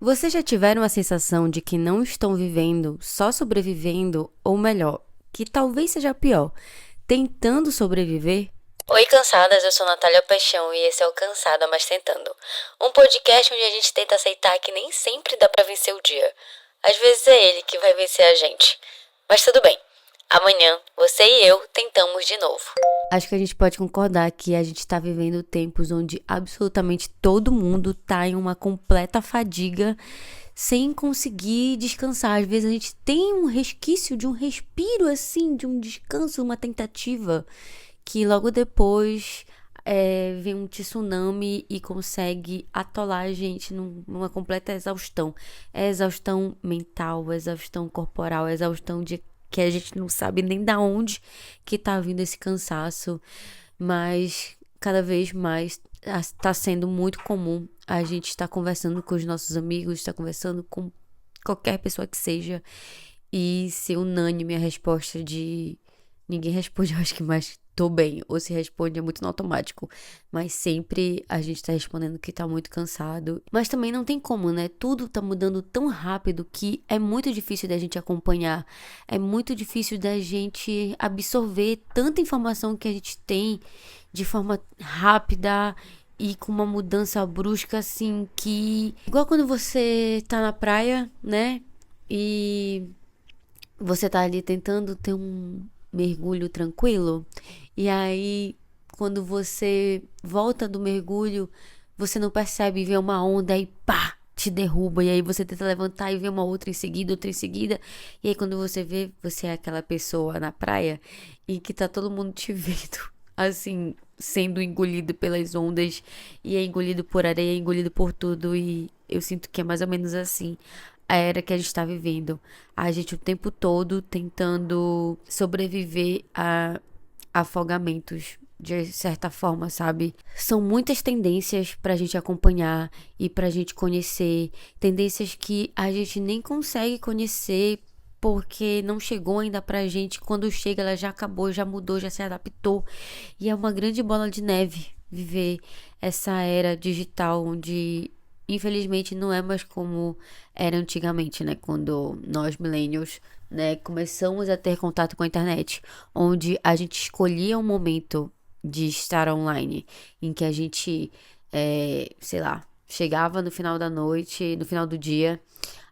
Vocês já tiveram a sensação de que não estão vivendo, só sobrevivendo, ou melhor, que talvez seja pior, tentando sobreviver? Oi, cansadas, eu sou Natália Paixão e esse é o Cansada Mas Tentando. Um podcast onde a gente tenta aceitar que nem sempre dá pra vencer o dia. Às vezes é ele que vai vencer a gente. Mas tudo bem. Amanhã, você e eu tentamos de novo. Acho que a gente pode concordar que a gente está vivendo tempos onde absolutamente todo mundo tá em uma completa fadiga, sem conseguir descansar. Às vezes a gente tem um resquício de um respiro assim, de um descanso, uma tentativa, que logo depois vem um tsunami e consegue atolar a gente numa completa exaustão. É exaustão mental, é exaustão corporal, é exaustão de que a gente não sabe nem da onde que tá vindo esse cansaço, mas cada vez mais está sendo muito comum a gente estar conversando com os nossos amigos, estar conversando com qualquer pessoa que seja e ser unânime a resposta de ninguém responde, eu acho que mais tô bem, ou se responde é muito no automático, mas sempre a gente tá respondendo que tá muito cansado, mas também não tem como, né? Tudo tá mudando tão rápido que é muito difícil da gente acompanhar, é muito difícil da gente absorver tanta informação que a gente tem de forma rápida e com uma mudança brusca assim que igual quando você tá na praia, né? E você tá ali tentando ter um mergulho tranquilo, e aí quando você volta do mergulho, você não percebe e vê uma onda e pá, te derruba, e aí você tenta levantar e vê uma outra em seguida, e aí quando você vê, você é aquela pessoa na praia e que tá todo mundo te vendo, assim, sendo engolido pelas ondas, e é engolido por areia, é engolido por tudo, e eu sinto que é mais ou menos assim a era que a gente tá vivendo. A gente o tempo todo tentando sobreviver a afogamentos, de certa forma, sabe? São muitas tendências pra gente acompanhar e pra gente conhecer, tendências que a gente nem consegue conhecer porque não chegou ainda pra gente. Quando chega, ela já acabou, já mudou, já se adaptou. E é uma grande bola de neve viver essa era digital onde infelizmente não é mais como era antigamente, né? Quando nós millennials, né, começamos a ter contato com a internet, onde a gente escolhia um momento de estar online, em que a gente, sei lá, chegava no final da noite, no final do dia,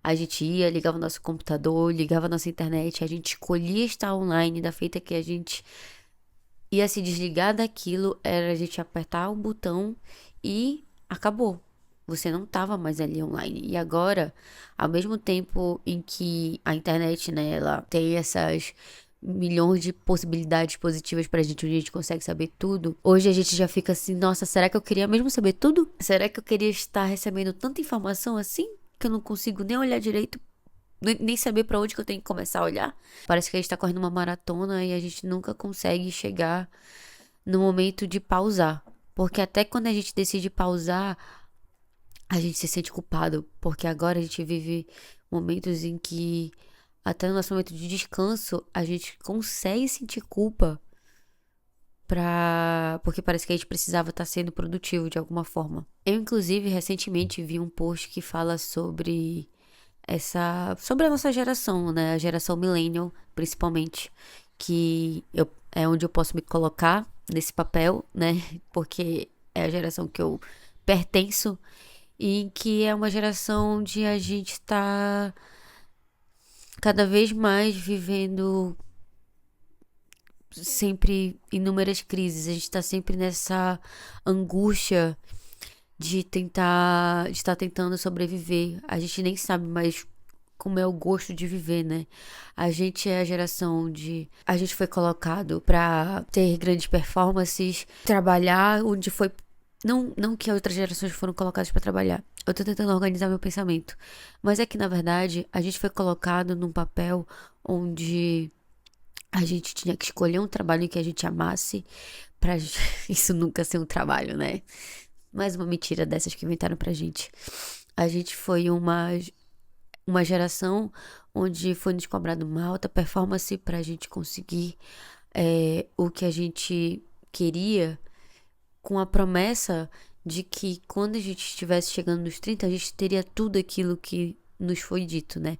a gente ia, ligava o nosso computador, ligava a nossa internet, a gente escolhia estar online, da feita que a gente ia se desligar daquilo, era a gente apertar o botão e acabou. Você não estava mais ali online. E agora, ao mesmo tempo em que a internet, né, ela tem essas milhões de possibilidades positivas pra gente, onde a gente consegue saber tudo. Hoje a gente já fica assim, nossa, será que eu queria mesmo saber tudo? Será que eu queria estar recebendo tanta informação assim que eu não consigo nem olhar direito, nem saber pra onde que eu tenho que começar a olhar? Parece que a gente tá correndo uma maratona e a gente nunca consegue chegar no momento de pausar. Porque até quando a gente decide pausar, a gente se sente culpado, porque agora a gente vive momentos em que, até no nosso momento de descanso, a gente consegue sentir culpa porque parece que a gente precisava estar sendo produtivo de alguma forma. Eu, inclusive, recentemente vi um post que fala sobre a nossa geração, né? A geração millennial, principalmente, é onde eu posso me colocar nesse papel, né? Porque é a geração que eu pertenço e que é uma geração onde a gente está cada vez mais vivendo sempre inúmeras crises. A gente está sempre nessa angústia de estar tentando sobreviver. A gente nem sabe mais como é o gosto de viver, né? A gente é a geração onde a gente foi colocado pra ter grandes performances, trabalhar onde foi. Não que outras gerações foram colocadas pra trabalhar. Eu tô tentando organizar meu pensamento. Mas é que, na verdade, a gente foi colocado num papel onde a gente tinha que escolher um trabalho que a gente amasse pra isso nunca ser um trabalho, né? Mais uma mentira dessas que inventaram pra gente. A gente foi uma geração onde foi nos cobrado uma alta performance pra gente conseguir o que a gente queria, com a promessa de que quando a gente estivesse chegando nos 30, a gente teria tudo aquilo que nos foi dito, né?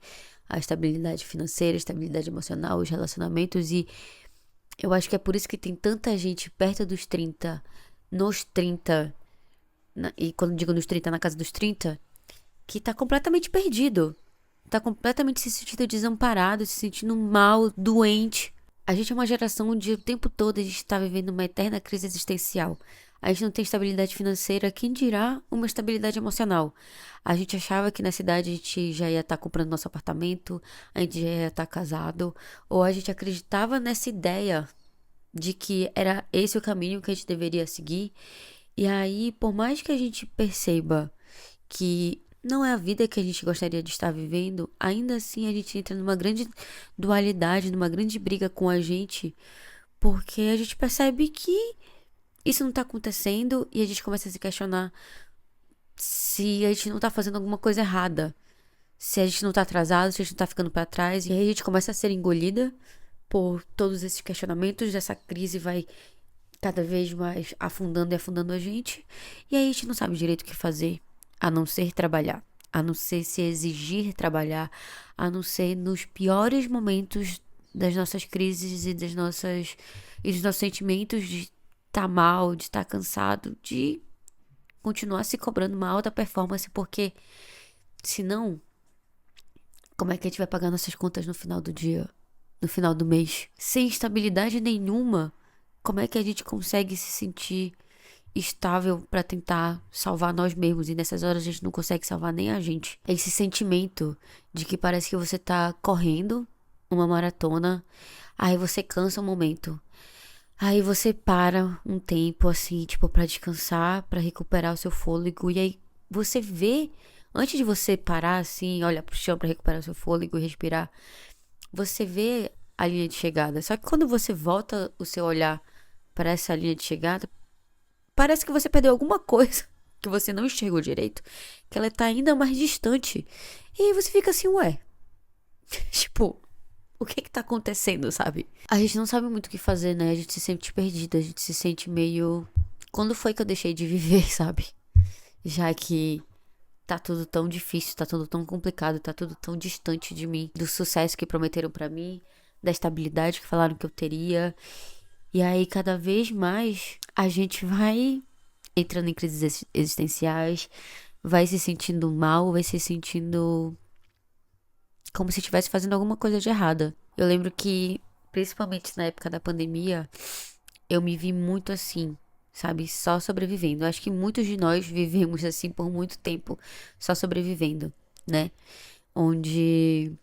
A estabilidade financeira, a estabilidade emocional, os relacionamentos. E eu acho que é por isso que tem tanta gente perto dos 30, nos 30, e quando digo nos 30, na casa dos 30, que tá completamente perdido. Tá completamente se sentindo desamparado, se sentindo mal, doente. A gente é uma geração onde o tempo todo a gente tá vivendo uma eterna crise existencial. A gente não tem estabilidade financeira, quem dirá uma estabilidade emocional? A gente achava que na cidade a gente já ia estar comprando nosso apartamento, a gente já ia estar casado, ou a gente acreditava nessa ideia de que era esse o caminho que a gente deveria seguir. E aí, por mais que a gente perceba que não é a vida que a gente gostaria de estar vivendo, ainda assim a gente entra numa grande dualidade, numa grande briga com a gente, porque a gente percebe que isso não tá acontecendo e a gente começa a se questionar se a gente não tá fazendo alguma coisa errada, se a gente não tá atrasado, se a gente não tá ficando pra trás, e aí a gente começa a ser engolida por todos esses questionamentos, essa crise vai cada vez mais afundando e afundando a gente, e aí a gente não sabe direito o que fazer, a não ser trabalhar, a não ser se exigir trabalhar, a não ser nos piores momentos das nossas crises e dos nossos sentimentos de estar mal, de estar cansado, de continuar se cobrando uma alta performance, porque senão, como é que a gente vai pagar nossas contas no final do dia, no final do mês? Sem estabilidade nenhuma, como é que a gente consegue se sentir estável pra tentar salvar nós mesmos? E nessas horas a gente não consegue salvar nem a gente. É esse sentimento de que parece que você tá correndo uma maratona, aí você cansa um momento. Aí você para um tempo assim, tipo, pra descansar, pra recuperar o seu fôlego. E aí você vê, antes de você parar assim, olhar pro chão pra recuperar o seu fôlego e respirar, você vê a linha de chegada. Só que quando você volta o seu olhar para essa linha de chegada, parece que você perdeu alguma coisa que você não enxergou direito, que ela tá ainda mais distante. E aí você fica assim, ué. Tipo, o que tá acontecendo, sabe? A gente não sabe muito o que fazer, né? A gente se sente perdida, a gente se sente meio. Quando foi que eu deixei de viver, sabe? Já que tá tudo tão difícil, tá tudo tão complicado, tá tudo tão distante de mim, do sucesso que prometeram pra mim, da estabilidade que falaram que eu teria. E aí, cada vez mais, a gente vai entrando em crises existenciais, vai se sentindo mal, vai se sentindo como se estivesse fazendo alguma coisa de errada. Eu lembro que, principalmente na época da pandemia, eu me vi muito assim, sabe? Só sobrevivendo. Eu acho que muitos de nós vivemos assim por muito tempo, só sobrevivendo, né? Onde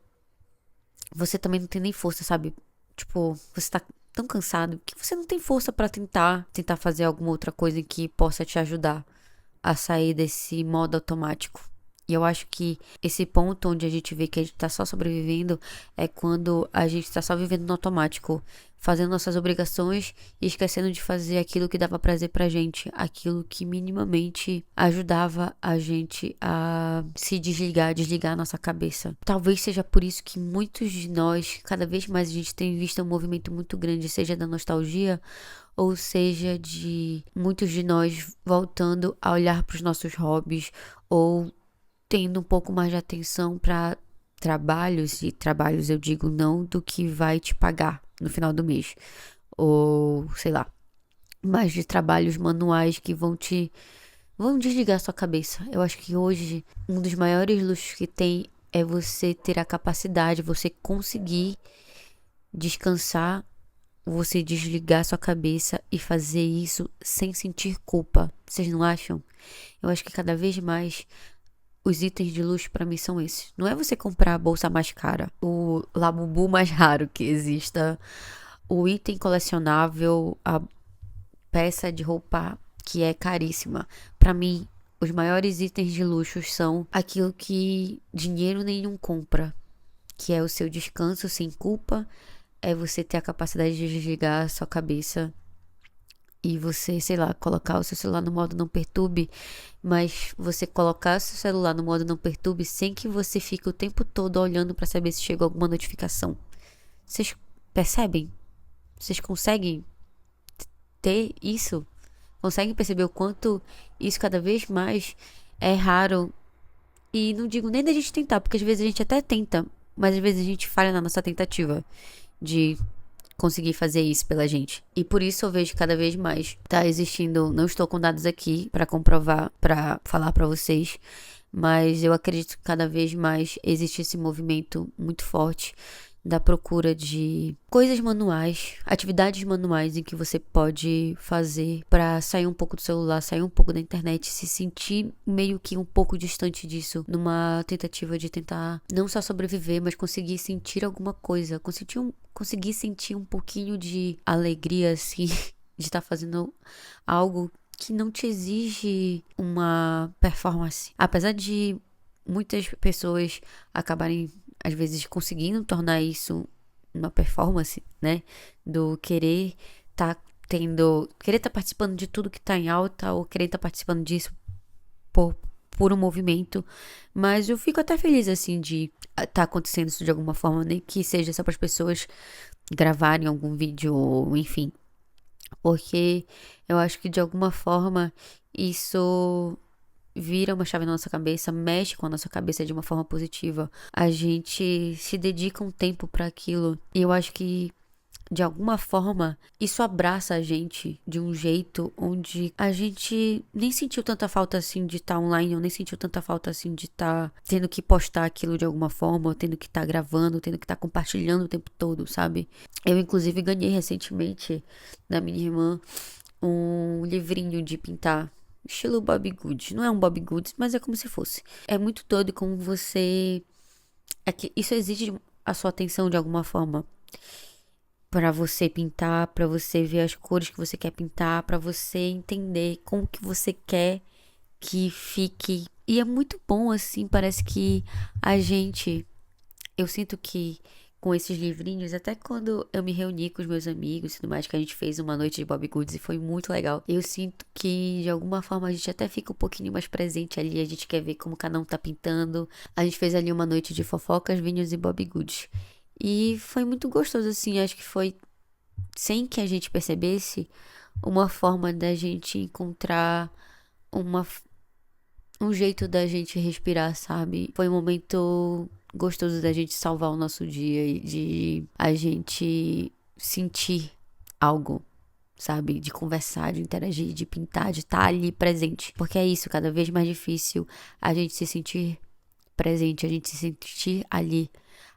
você também não tem nem força, sabe? Tipo, você tá tão cansado que você não tem força pra tentar fazer alguma outra coisa que possa te ajudar a sair desse modo automático. E eu acho que esse ponto onde a gente vê que a gente tá só sobrevivendo é quando a gente tá só vivendo no automático, fazendo nossas obrigações e esquecendo de fazer aquilo que dava prazer pra gente, aquilo que minimamente ajudava a gente a se desligar a nossa cabeça. Talvez seja por isso que muitos de nós, cada vez mais a gente tem visto um movimento muito grande, seja da nostalgia, ou seja de muitos de nós voltando a olhar para os nossos hobbies ou tendo um pouco mais de atenção para trabalhos, e trabalhos eu digo não do que vai te pagar no final do mês, ou sei lá, mas de trabalhos manuais que vão desligar sua cabeça. Eu acho que hoje um dos maiores luxos que tem é você ter a capacidade, você conseguir descansar, você desligar sua cabeça e fazer isso sem sentir culpa. Vocês não acham? Eu acho que cada vez mais os itens de luxo pra mim são esses. Não é você comprar a bolsa mais cara, o Labubu mais raro que exista, o item colecionável, a peça de roupa que é caríssima. Pra mim, os maiores itens de luxo são aquilo que dinheiro nenhum compra, que é o seu descanso sem culpa, é você ter a capacidade de desligar a sua cabeça e você, sei lá, colocar o seu celular no modo não perturbe, mas você colocar o seu celular no modo não perturbe sem que você fique o tempo todo olhando pra saber se chegou alguma notificação. Vocês percebem? Vocês conseguem ter isso? Consegue perceber o quanto isso cada vez mais é raro? E não digo nem da gente tentar, porque às vezes a gente até tenta, mas às vezes a gente falha na nossa tentativa de conseguir fazer isso pela gente. E por isso eu vejo cada vez mais tá existindo, não estou com dados aqui pra comprovar, pra falar pra vocês, mas eu acredito que cada vez mais existe esse movimento muito forte da procura de coisas manuais, atividades manuais em que você pode fazer pra sair um pouco do celular, sair um pouco da internet, se sentir meio que um pouco distante disso, numa tentativa de tentar não só sobreviver, mas conseguir sentir alguma coisa, conseguir sentir um pouquinho de alegria, assim, de estar fazendo algo que não te exige uma performance. Apesar de muitas pessoas acabarem, às vezes, conseguindo tornar isso uma performance, né? Do querer querer tá participando de tudo que tá em alta, ou querer tá participando disso por puro movimento. Mas eu fico até feliz, assim, de tá acontecendo isso de alguma forma, nem que seja só para as pessoas gravarem algum vídeo, ou enfim. Porque eu acho que de alguma forma isso vira uma chave na nossa cabeça, mexe com a nossa cabeça de uma forma positiva. A gente se dedica um tempo para aquilo. E eu acho que de alguma forma isso abraça a gente de um jeito onde a gente nem sentiu tanta falta assim de estar online, ou nem sentiu tanta falta assim de estar tendo que postar aquilo de alguma forma, ou tendo que estar gravando, tendo que estar compartilhando o tempo todo, sabe? Eu inclusive ganhei recentemente da minha irmã um livrinho de pintar, estilo Bobbie Goods. Não é um Bobbie Goods, mas é como se fosse. É muito doido como você... É que isso exige a sua atenção de alguma forma. Pra você pintar, pra você ver as cores que você quer pintar, pra você entender como que você quer que fique. E é muito bom, assim, parece que a gente... Eu sinto que com esses livrinhos, até quando eu me reuni com os meus amigos e tudo mais, que a gente fez uma noite de Bobbie Goods e foi muito legal. Eu sinto que de alguma forma a gente até fica um pouquinho mais presente ali, a gente quer ver como cada um tá pintando. A gente fez ali uma noite de fofocas, vinhos e Bobbie Goods. E foi muito gostoso, assim, acho que foi, sem que a gente percebesse, uma forma da gente encontrar uma, um jeito da gente respirar, sabe? Foi um momento gostoso da gente salvar o nosso dia e de a gente sentir algo, sabe? De conversar, de interagir, de pintar, de estar ali presente. Porque é isso, cada vez mais difícil a gente se sentir presente, a gente se sentir ali.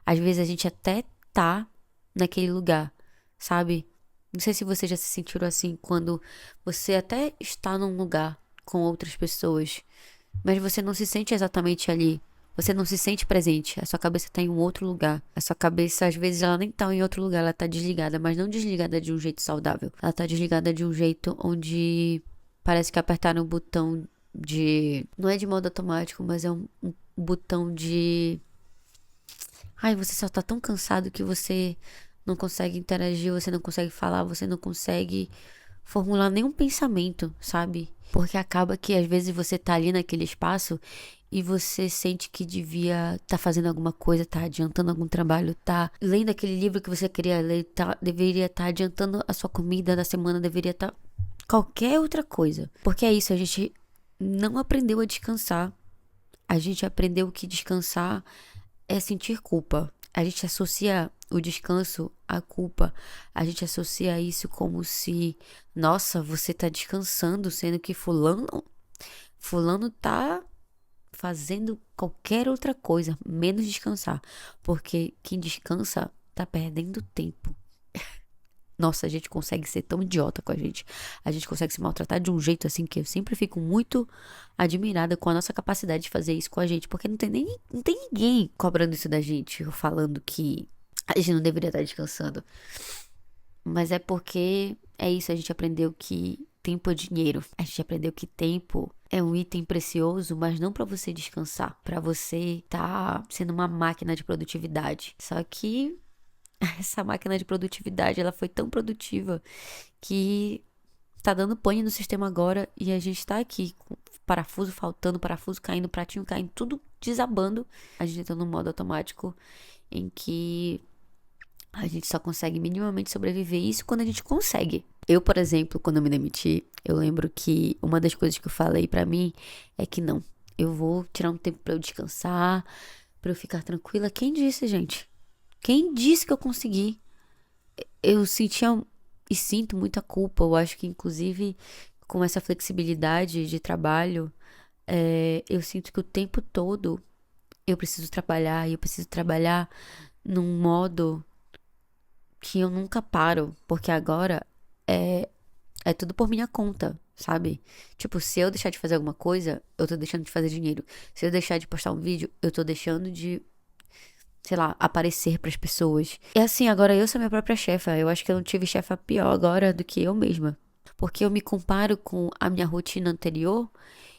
Às vezes a gente até tá naquele lugar, sabe? Não sei se você já se sentiu assim quando você até está num lugar com outras pessoas, mas você não se sente exatamente ali. Você não se sente presente. A sua cabeça tá em um outro lugar. A sua cabeça, às vezes, ela nem tá em outro lugar. Ela tá desligada, mas não desligada de um jeito saudável. Ela tá desligada de um jeito onde parece que apertaram o botão de... Não é de modo automático, mas é um botão de... Ai, você só tá tão cansado que você não consegue interagir, você não consegue falar, você não consegue formular nenhum pensamento, sabe? Porque acaba que às vezes você tá ali naquele espaço e você sente que devia tá fazendo alguma coisa, tá adiantando algum trabalho, tá lendo aquele livro que você queria ler, tá, deveria estar adiantando a sua comida da semana, deveria estar qualquer outra coisa. Porque é isso, a gente não aprendeu a descansar. A gente aprendeu que descansar é sentir culpa. A gente associa o descanso à culpa. A gente associa isso como se, nossa, você tá descansando, sendo que fulano tá fazendo qualquer outra coisa, menos descansar. Porque quem descansa tá perdendo tempo. Nossa, a gente consegue ser tão idiota com a gente. A gente consegue se maltratar de um jeito assim que eu sempre fico muito admirada com a nossa capacidade de fazer isso com a gente. Porque não tem ninguém cobrando isso da gente, ou falando que a gente não deveria estar descansando. Mas é porque é isso, a gente aprendeu que tempo é dinheiro. A gente aprendeu que tempo é um item precioso, mas não pra você descansar, pra você tá sendo uma máquina de produtividade. Só que essa máquina de produtividade, ela foi tão produtiva que tá dando pane no sistema agora e a gente tá aqui com parafuso faltando, parafuso caindo, pratinho caindo, tudo desabando. A gente tá num modo automático em que A gente só consegue minimamente sobreviver isso quando a gente consegue. Eu, por exemplo, quando eu me demiti, eu lembro que uma das coisas que eu falei pra mim é que não, eu vou tirar um tempo pra eu descansar, pra eu ficar tranquila. Quem disse, gente? Quem disse que eu consegui? Eu sentia e sinto muita culpa. Eu acho que, inclusive, com essa flexibilidade de trabalho, eu sinto que o tempo todo eu preciso trabalhar e eu preciso trabalhar num modo que eu nunca paro, porque agora é tudo por minha conta, sabe? Tipo, se eu deixar de fazer alguma coisa, eu tô deixando de fazer dinheiro. Se eu deixar de postar um vídeo, eu tô deixando de, sei lá, aparecer pras pessoas. E assim, agora eu sou minha própria chefa. Eu acho que eu não tive chefa pior agora do que eu mesma. Porque eu me comparo com a minha rotina anterior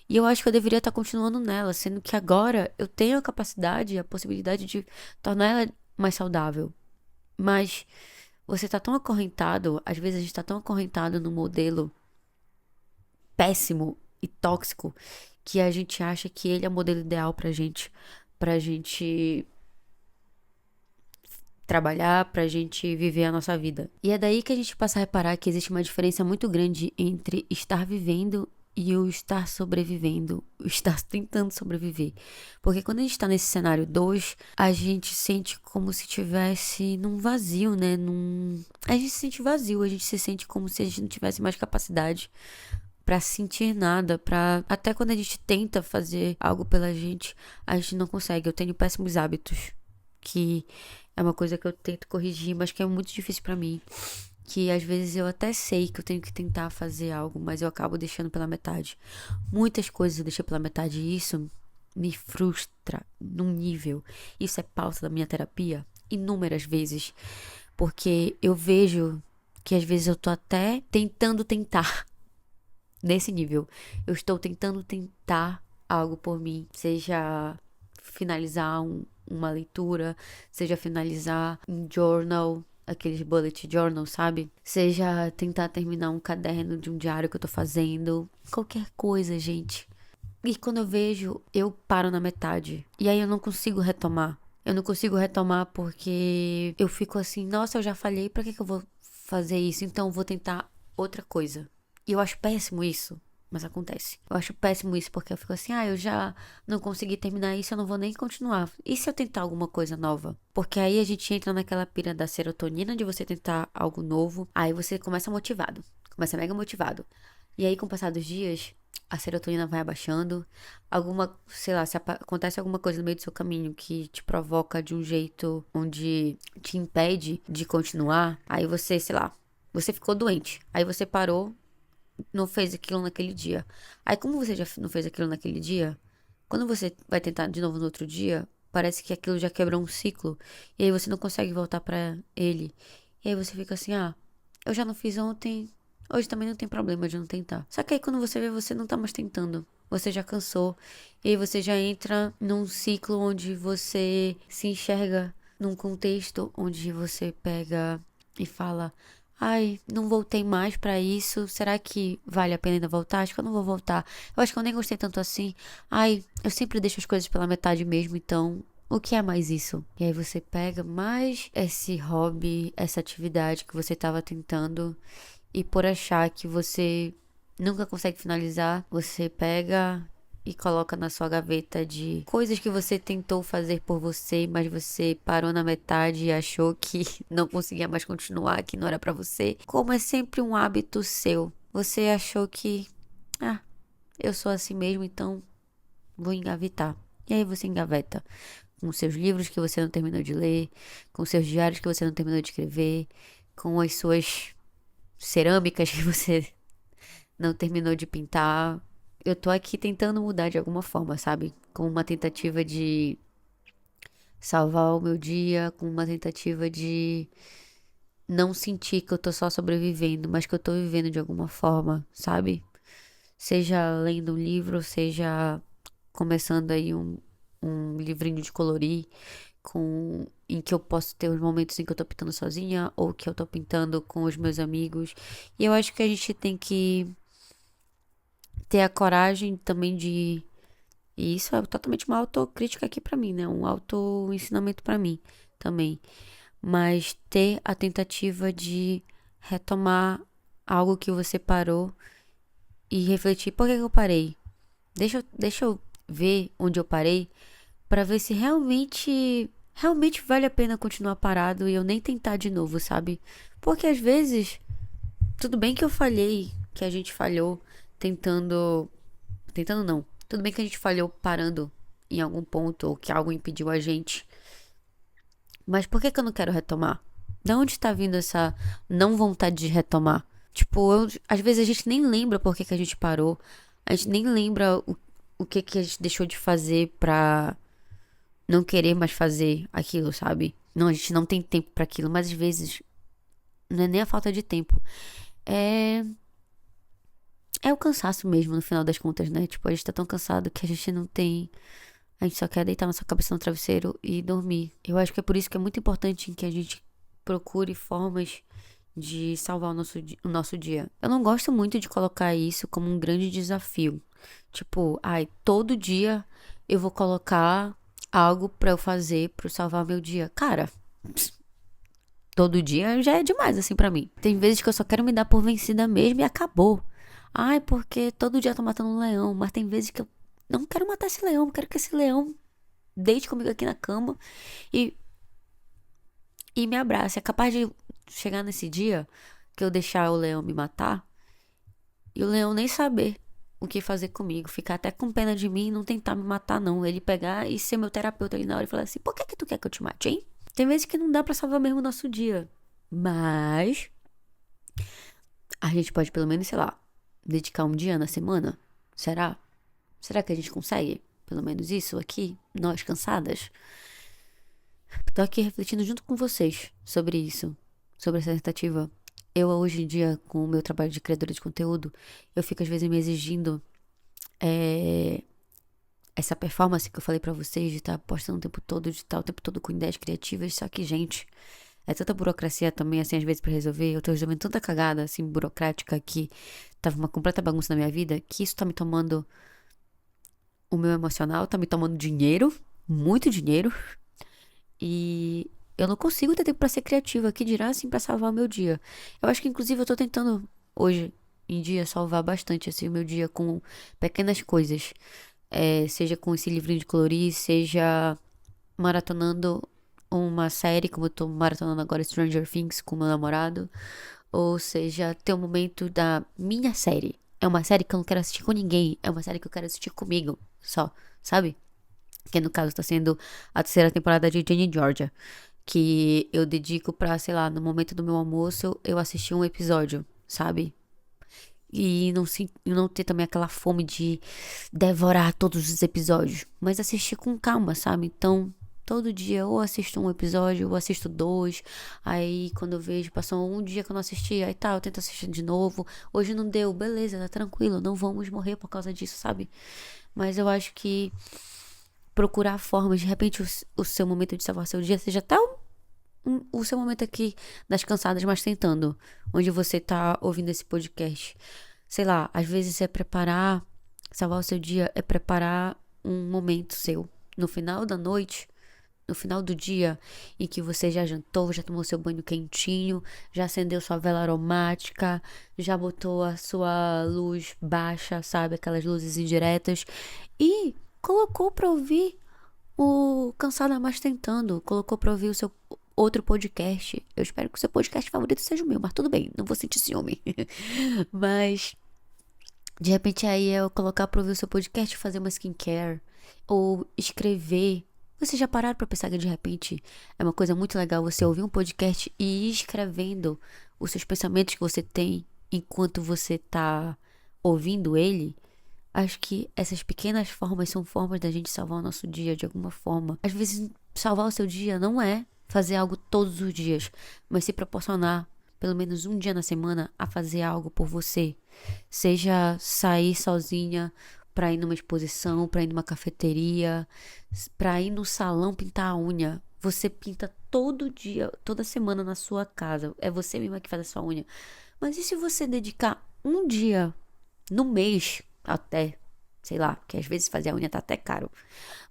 e eu acho que eu deveria estar continuando nela, sendo que agora eu tenho a capacidade, a possibilidade de tornar ela mais saudável. Mas você tá tão acorrentado, às vezes a gente tá tão acorrentado no modelo péssimo e tóxico que a gente acha que ele é o modelo ideal pra gente trabalhar, pra gente viver a nossa vida. E é daí que a gente passa a reparar que existe uma diferença muito grande entre estar vivendo e o estar sobrevivendo, o estar tentando sobreviver. Porque quando a gente tá nesse cenário 2, a gente sente como se tivesse num vazio, né? A gente se sente vazio, a gente se sente como se a gente não tivesse mais capacidade pra sentir nada, pra até quando a gente tenta fazer algo pela gente, a gente não consegue. Eu tenho péssimos hábitos, que é uma coisa que eu tento corrigir, mas que é muito difícil pra mim. Que às vezes eu até sei que eu tenho que tentar fazer algo, mas eu acabo deixando pela metade. Muitas coisas eu deixei pela metade e isso me frustra num nível. Isso é pauta da minha terapia inúmeras vezes, porque eu vejo que às vezes eu tô até tentando tentar nesse nível. Eu estou tentando tentar algo por mim, seja finalizar uma leitura, seja finalizar um journal, aqueles bullet journal, sabe? Seja tentar terminar um caderno de um diário que eu tô fazendo, qualquer coisa, gente. E quando eu vejo, eu paro na metade. E aí eu não consigo retomar. Eu não consigo retomar porque eu fico assim, nossa, eu já falhei, pra que que eu vou fazer isso? Então eu vou tentar outra coisa. E eu acho péssimo isso, mas acontece. Eu acho péssimo isso porque eu fico assim, eu já não consegui terminar isso, eu não vou nem continuar. E se eu tentar alguma coisa nova? Porque aí a gente entra naquela pira da serotonina de você tentar algo novo, aí você começa motivado, começa mega motivado. E aí com o passar dos dias, a serotonina vai abaixando, sei lá, se acontece alguma coisa no meio do seu caminho que te provoca de um jeito onde te impede de continuar, aí você, sei lá, você ficou doente, aí você parou, não fez aquilo naquele dia. Aí, como você já não fez aquilo naquele dia, quando você vai tentar de novo no outro dia, parece que aquilo já quebrou um ciclo. E aí você não consegue voltar pra ele. E aí você fica assim, eu já não fiz ontem, hoje também não tem problema de não tentar. Só que aí quando você vê, você não tá mais tentando. Você já cansou. E aí você já entra num ciclo onde você se enxerga num contexto onde você pega e fala: ai, não voltei mais pra isso. Será que vale a pena ainda voltar? Acho que eu não vou voltar. Eu acho que eu nem gostei tanto assim. Ai, eu sempre deixo as coisas pela metade mesmo, então o que é mais isso? E aí você pega mais esse hobby, essa atividade que você tava tentando e por achar que você nunca consegue finalizar, você pega e coloca na sua gaveta de coisas que você tentou fazer por você, mas você parou na metade e achou que não conseguia mais continuar, que não era pra você. Como é sempre um hábito seu, você achou que, eu sou assim mesmo, então vou engavetar. E aí você engaveta com seus livros que você não terminou de ler, com seus diários que você não terminou de escrever, com as suas cerâmicas que você não terminou de pintar. Eu tô aqui tentando mudar de alguma forma, sabe? Com uma tentativa de salvar o meu dia, com uma tentativa de não sentir que eu tô só sobrevivendo, mas que eu tô vivendo de alguma forma, sabe? Seja lendo um livro, seja começando aí um livrinho de colorir, em que eu posso ter os momentos em que eu tô pintando sozinha ou que eu tô pintando com os meus amigos. E eu acho que a gente tem que ter a coragem também de. E isso é totalmente uma autocrítica aqui pra mim, né? Um auto-ensinamento pra mim também. mas ter a tentativa de retomar algo que você parou e refletir, por que eu parei? Deixa eu ver onde eu parei pra ver se realmente vale a pena continuar parado e eu nem tentar de novo, sabe? Porque às vezes, tudo bem que eu falhei, que a gente falhou tentando não. Tudo bem que a gente falhou parando em algum ponto ou que algo impediu a gente. Mas por que eu não quero retomar? Da onde tá vindo essa não vontade de retomar? Tipo, às vezes a gente nem lembra por que a gente parou. A gente nem lembra o que a gente deixou de fazer pra não querer mais fazer aquilo, sabe? Não, a gente não tem tempo pra aquilo, mas às vezes não é nem a falta de tempo. É. É o cansaço mesmo, no final das contas, né? Tipo, a gente tá tão cansado que a gente não tem. A gente só quer deitar nossa cabeça no travesseiro e dormir. Eu acho que é por isso que é muito importante que a gente procure formas de salvar o nosso dia. Eu não gosto muito de colocar isso como um grande desafio. Tipo, ai, todo dia eu vou colocar algo pra eu fazer pra eu salvar meu dia. Cara, todo dia já é demais assim pra mim. Tem vezes que eu só quero me dar por vencida mesmo e acabou. Ai, porque todo dia eu tô matando um leão, mas tem vezes que eu não quero matar esse leão, eu quero que esse leão deite comigo aqui na cama e, e me abrace. É capaz de chegar nesse dia que eu deixar o leão me matar e o leão nem saber o que fazer comigo, ficar até com pena de mim e não tentar me matar, não. Ele pegar e ser meu terapeuta ali na hora e falar assim: por que tu quer que eu te mate, hein? Tem vezes que não dá pra salvar mesmo o nosso dia, mas a gente pode pelo menos, sei lá, dedicar um dia na semana. Será? Será que a gente consegue? Pelo menos isso aqui, nós cansadas. Tô aqui refletindo junto com vocês sobre isso, sobre essa tentativa. Eu, hoje em dia, com o meu trabalho de criadora de conteúdo, eu fico às vezes me exigindo essa performance que eu falei pra vocês de estar postando o tempo todo, de estar o tempo todo com ideias criativas. Só que, gente, é tanta burocracia também, assim, às vezes pra resolver. Eu tô resolvendo tanta cagada, assim, burocrática que tava uma completa bagunça na minha vida, que isso tá me tomando o meu emocional, tá me tomando dinheiro, muito dinheiro. E eu não consigo ter tempo pra ser criativa, que dirá assim pra salvar o meu dia. Eu acho que inclusive eu tô tentando hoje em dia salvar bastante assim o meu dia com pequenas coisas. Seja com esse livrinho de colorir, seja maratonando uma série, como eu tô maratonando agora Stranger Things com meu namorado, ou seja, ter um momento da minha série. É uma série que eu não quero assistir com ninguém, é uma série que eu quero assistir comigo, só, sabe? Que no caso tá sendo a terceira temporada de Jane Georgia, que eu dedico pra, sei lá, no momento do meu almoço eu assistir um episódio, sabe? E não ter também aquela fome de devorar todos os episódios, mas assistir com calma, sabe? Então, todo dia ou assisto um episódio, ou assisto dois. Aí, quando eu vejo, passou um dia que eu não assisti, aí tá, eu tento assistir de novo. Hoje não deu, beleza, tá tranquilo, não vamos morrer por causa disso, sabe? Mas eu acho que procurar formas, de repente o seu momento de salvar seu dia seja até o seu momento aqui das cansadas, mas tentando, onde você tá ouvindo esse podcast. Sei lá, às vezes é preparar, salvar o seu dia é preparar um momento seu. No final da noite, no final do dia, em que você já jantou, já tomou seu banho quentinho, já acendeu sua vela aromática, já botou a sua luz baixa, sabe? Aquelas luzes indiretas. E colocou pra ouvir o Cansada Mais Tentando. Colocou pra ouvir o seu outro podcast. Eu espero que o seu podcast favorito seja o meu, mas tudo bem, não vou sentir ciúme. Mas de repente aí eu colocar pra ouvir o seu podcast, fazer uma skincare ou escrever. Vocês já pararam pra pensar que de repente é uma coisa muito legal você ouvir um podcast e ir escrevendo os seus pensamentos que você tem enquanto você tá ouvindo ele? Acho que essas pequenas formas são formas da gente salvar o nosso dia de alguma forma. Às vezes, salvar o seu dia não é fazer algo todos os dias, mas se proporcionar pelo menos um dia na semana a fazer algo por você. Seja sair sozinha pra ir numa exposição, pra ir numa cafeteria, pra ir no salão pintar a unha. Você pinta todo dia, toda semana na sua casa. É você mesma que faz a sua unha. Mas e se você dedicar um dia no mês, até, sei lá, que às vezes fazer a unha tá até caro,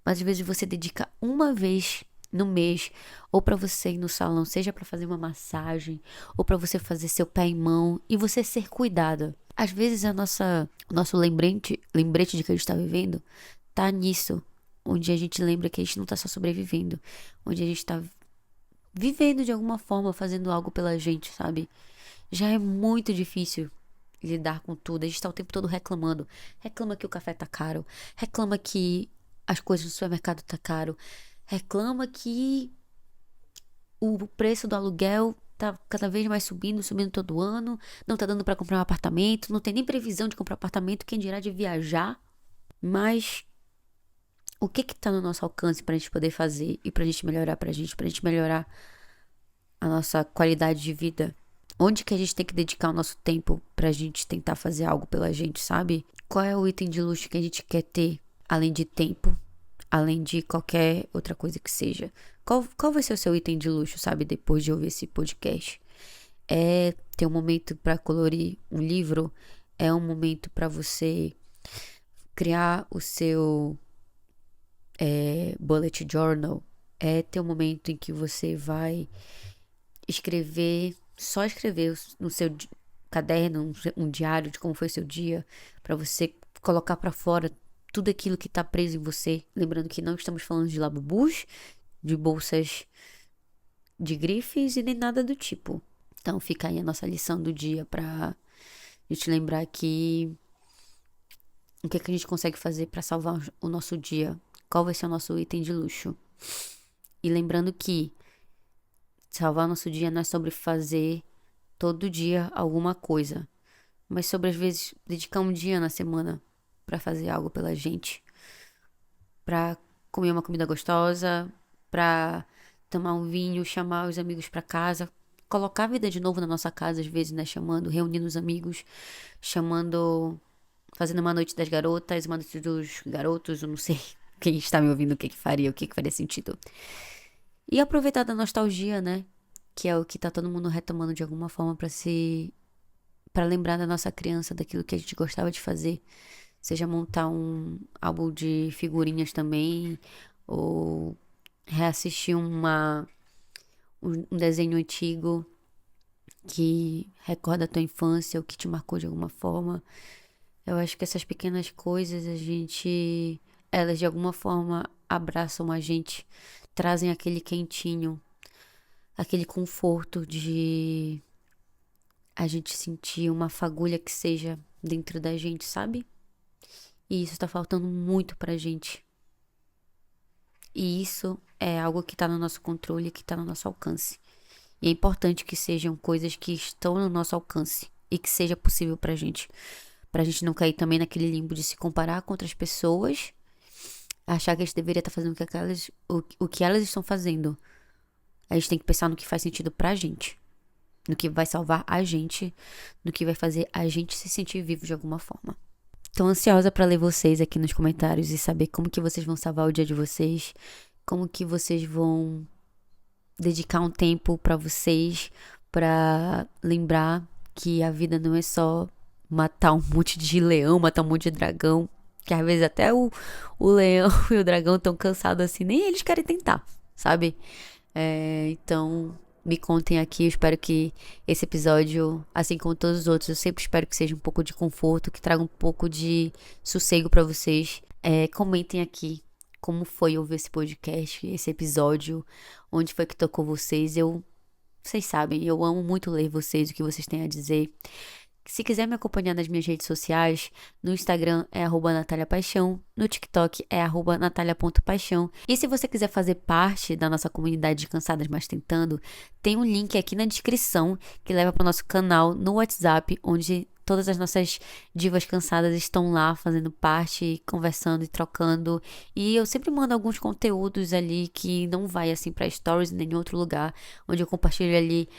mas às vezes você dedica uma vez no mês, ou para você ir no salão, seja para fazer uma massagem, ou para você fazer seu pé em mão e você ser cuidada. Às vezes o nosso lembrete de que a gente tá vivendo tá nisso, onde a gente lembra que a gente não tá só sobrevivendo, onde a gente tá vivendo de alguma forma, fazendo algo pela gente, sabe? Já é muito difícil lidar com tudo. A gente tá o tempo todo reclamando. Reclama que o café tá caro, reclama que as coisas no supermercado tá caro, reclama que o preço do aluguel tá cada vez mais subindo todo ano, não tá dando pra comprar um apartamento, não tem nem previsão de comprar um apartamento, quem dirá de viajar. Mas o que tá no nosso alcance pra gente poder fazer e pra gente melhorar pra gente melhorar a nossa qualidade de vida? Onde que a gente tem que dedicar o nosso tempo pra gente tentar fazer algo pela gente, sabe? Qual é o item de luxo que a gente quer ter, além de tempo, além de qualquer outra coisa que seja? Qual vai ser o seu item de luxo, sabe? Depois de ouvir esse podcast? É ter um momento pra colorir um livro? É um momento pra você criar o seu bullet journal? É ter um momento em que você vai escrever, só escrever no seu caderno, um diário de como foi seu dia, pra você colocar pra fora tudo aquilo que tá preso em você. Lembrando que não estamos falando de labubus, de bolsas de grifes e nem nada do tipo. Então fica aí a nossa lição do dia pra gente lembrar que o que é que a gente consegue fazer pra salvar o nosso dia. Qual vai ser o nosso item de luxo. E lembrando que salvar nosso dia não é sobre fazer todo dia alguma coisa, mas sobre, às vezes, dedicar um dia na semana pra fazer algo pela gente. Pra comer uma comida gostosa, pra tomar um vinho, chamar os amigos pra casa, colocar a vida de novo na nossa casa, às vezes, né? Chamando, reunindo os amigos, chamando, fazendo uma noite das garotas, uma noite dos garotos, eu não sei quem está me ouvindo, o que faria sentido. E aproveitar da nostalgia, né? Que é o que tá todo mundo retomando de alguma forma pra lembrar da nossa criança, daquilo que a gente gostava de fazer. Seja montar um álbum de figurinhas também, ou reassistir um desenho antigo que recorda a tua infância, ou que te marcou de alguma forma. Eu acho que essas pequenas coisas, elas de alguma forma abraçam a gente, trazem aquele quentinho, aquele conforto de a gente sentir uma fagulha que seja dentro da gente, sabe? E isso tá faltando muito pra gente. E isso é algo que tá no nosso controle, que tá no nosso alcance. E é importante que sejam coisas que estão no nosso alcance e que seja possível pra gente. Pra gente não cair também naquele limbo de se comparar com outras pessoas, achar que a gente deveria estar fazendo o que elas estão fazendo. A gente tem que pensar no que faz sentido pra gente, no que vai salvar a gente, no que vai fazer a gente se sentir vivo de alguma forma. Tô ansiosa pra ler vocês aqui nos comentários e saber como que vocês vão salvar o dia de vocês, como que vocês vão dedicar um tempo pra vocês, pra lembrar que a vida não é só matar um monte de leão, matar um monte de dragão, que às vezes até o leão e o dragão tão cansados assim, nem eles querem tentar, sabe? Então, me contem aqui. Eu espero que esse episódio, assim como todos os outros, eu sempre espero que seja um pouco de conforto, que traga um pouco de sossego pra vocês. Comentem aqui como foi ouvir esse podcast, esse episódio, onde foi que tocou vocês. Vocês sabem, eu amo muito ler vocês, o que vocês têm a dizer. Se quiser me acompanhar nas minhas redes sociais, no Instagram é @nataliapaixão, no TikTok é @natalia.paixão. E se você quiser fazer parte da nossa comunidade de Cansadas Mas Tentando, tem um link aqui na descrição que leva para o nosso canal no WhatsApp, onde todas as nossas divas cansadas estão lá fazendo parte, conversando e trocando. E eu sempre mando alguns conteúdos ali que não vai assim pra stories nem em outro lugar, onde eu compartilho ali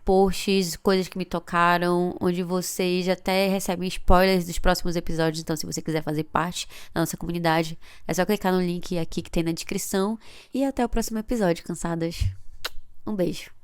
posts, coisas que me tocaram, onde vocês até recebem spoilers dos próximos episódios. Então, se você quiser fazer parte da nossa comunidade, é só clicar no link aqui que tem na descrição. E até o próximo episódio, cansadas. Um beijo.